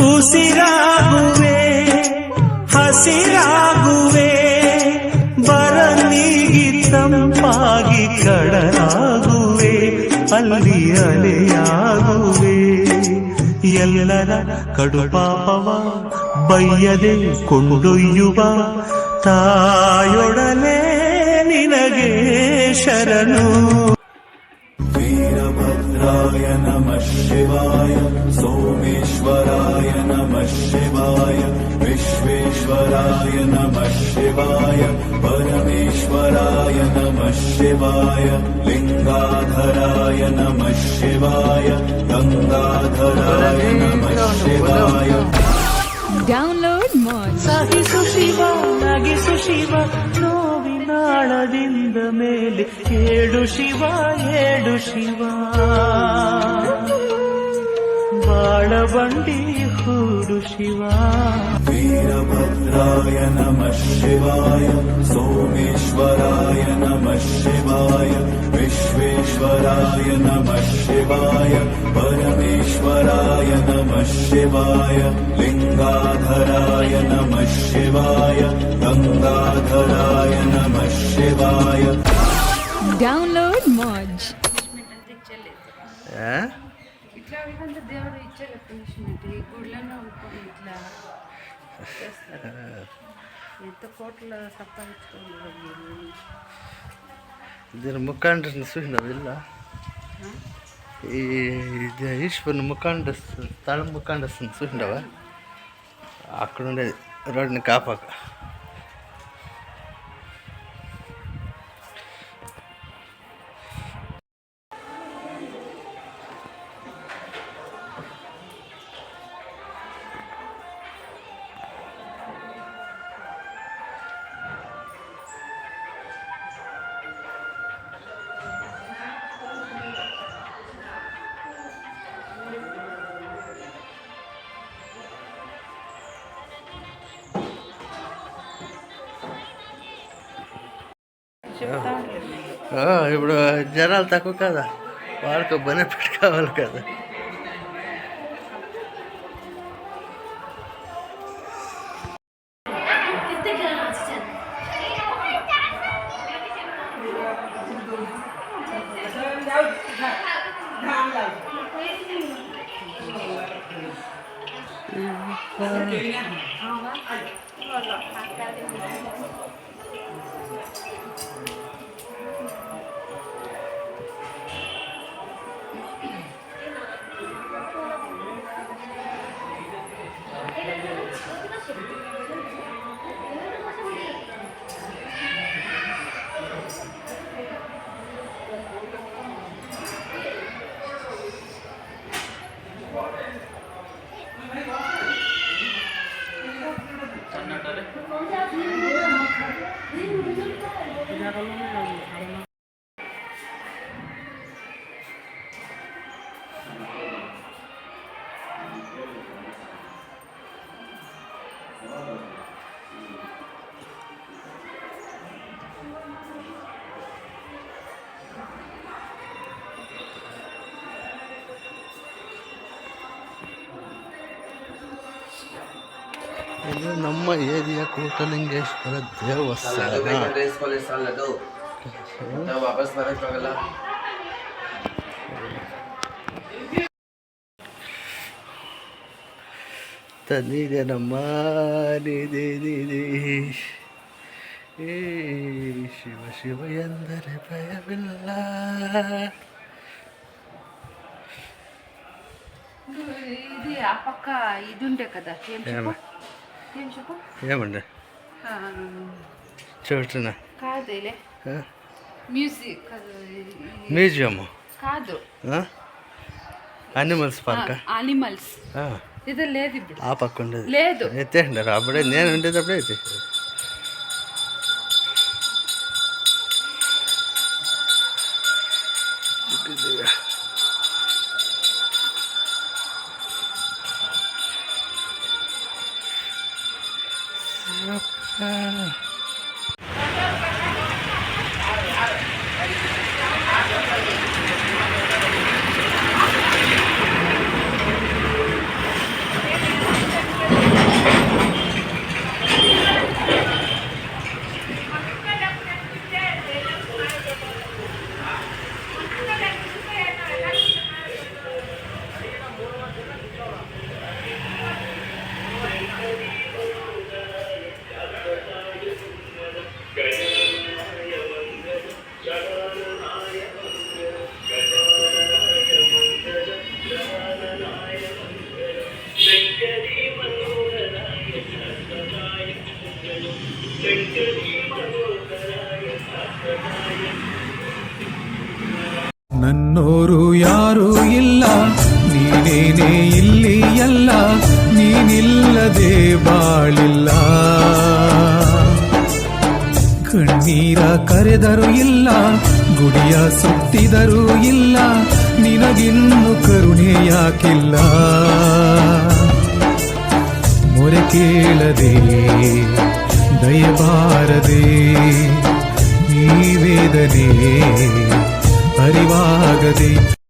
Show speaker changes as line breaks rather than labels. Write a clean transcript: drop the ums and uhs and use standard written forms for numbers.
ಉಸಿರಾಗುವೆ ಹಸಿರಾಗುವೆ ಬರನಿಗಿ ತಂಪಾಗಿ ಕಡಲಾಗುವೆ ಅಲ್ಲಿ ಅಲೆಯಾಗುವೆ ಎಲ್ಲರ ಕಡುಪಾಪವ ಬಯ್ಯದೆ ಕೊಂಡೊಯ್ಯುವ ತಾಯೊಡನೆ ನಿನಗೆ ಶರಣು.
वीरभद्राय नमः शिवाय सोमेश्वराय नमः शिवाय विश्वेश्वराय नमः शिवाय परमेश्वराय नमः शिवाय लिंगाधराय नमः शिवाय गंगाधराय नमः शिवाय.
Download Moj.
ಸಹಿಸು ಶಿವ ನಗಿಸು ಶಿವ ನೋವಿನಾಳದಿಂದ ಮೇಲೆ ಏಳು ಶಿವ ಏಳು ಶಿವ ಬಾಳಬಂಡಿ ಹೂಡು ಶಿವ.
वीरभद्राय नमः शिवाय सोमेश्वराय नमः शिवाय विश्वेश्वराय नमः शिवाय परमेश्वराय नमः शिवाय लिंगाधराय नमः शिवाय गंगाधराय नमः शिवाय.
Download Moj.
ఇట్లా ఇదంతా దేవుడు ఇచ్చారు పనిష్మెంట్. ఈ గుళ్ళను ఇట్లా చేస్తారు. ఎంత కోట్ల సంపాదించుకోవాలి.
ಇದರ ಮುಖಂಡ ಸುಹಿನವಿಲ್ಲ ಈ ಈಶ್ವರನ ಮುಖಂಡ ಸ್ಥಳ ಮುಖಂಡ ಸುಹಿಂಡವ అక్కడుండే రోడ్ని కాపాక ఇప్పుడు జనాలు తక్కువ కదా, వాళ్ళకు బెనిఫిట్ కావాలి కదా. ಇದು ನಮ್ಮ ಏರಿಯಾ ಕೋಟಲಿಂಗೇಶ್ವರ ದೇವಸ್ಥಾನ. ತಂದಿದೆ ನಮ್ಮ ಏ ಶಿವ ಶಿವ ಎಂದರೆ ಭಯವಿಲ್ಲ.
ఇది ఆ పక్క ఇది ఉండే కదా ఏం చెప్పు
ఏమండి చూడటనా
కాదులే మ్యూజిక్
మ్యూజియం
కాదు
అనిమల్స్ పార్క్
అనిమల్స్ ఇది లేదు ఇప్పుడు
ఆ పక్క ఉండేది
లేదు
ఎత్తేసినారు అప్పుడే నేను ఉండేటప్పుడే ఎత్తేసారు.
ಕರೆದರೂ ಇಲ್ಲ, ಗುಡಿಯ ಸುತ್ತಿದರೂ ಇಲ್ಲ, ನಿನಗಿನ್ನು ಕರುಣೆ ಯಾಕಿಲ್ಲ? ಮೊರೆ ಕೇಳದೆ ದಯಬಾರದೆ ಈ ವೇದನೆ ಅರಿವಾಗದೆ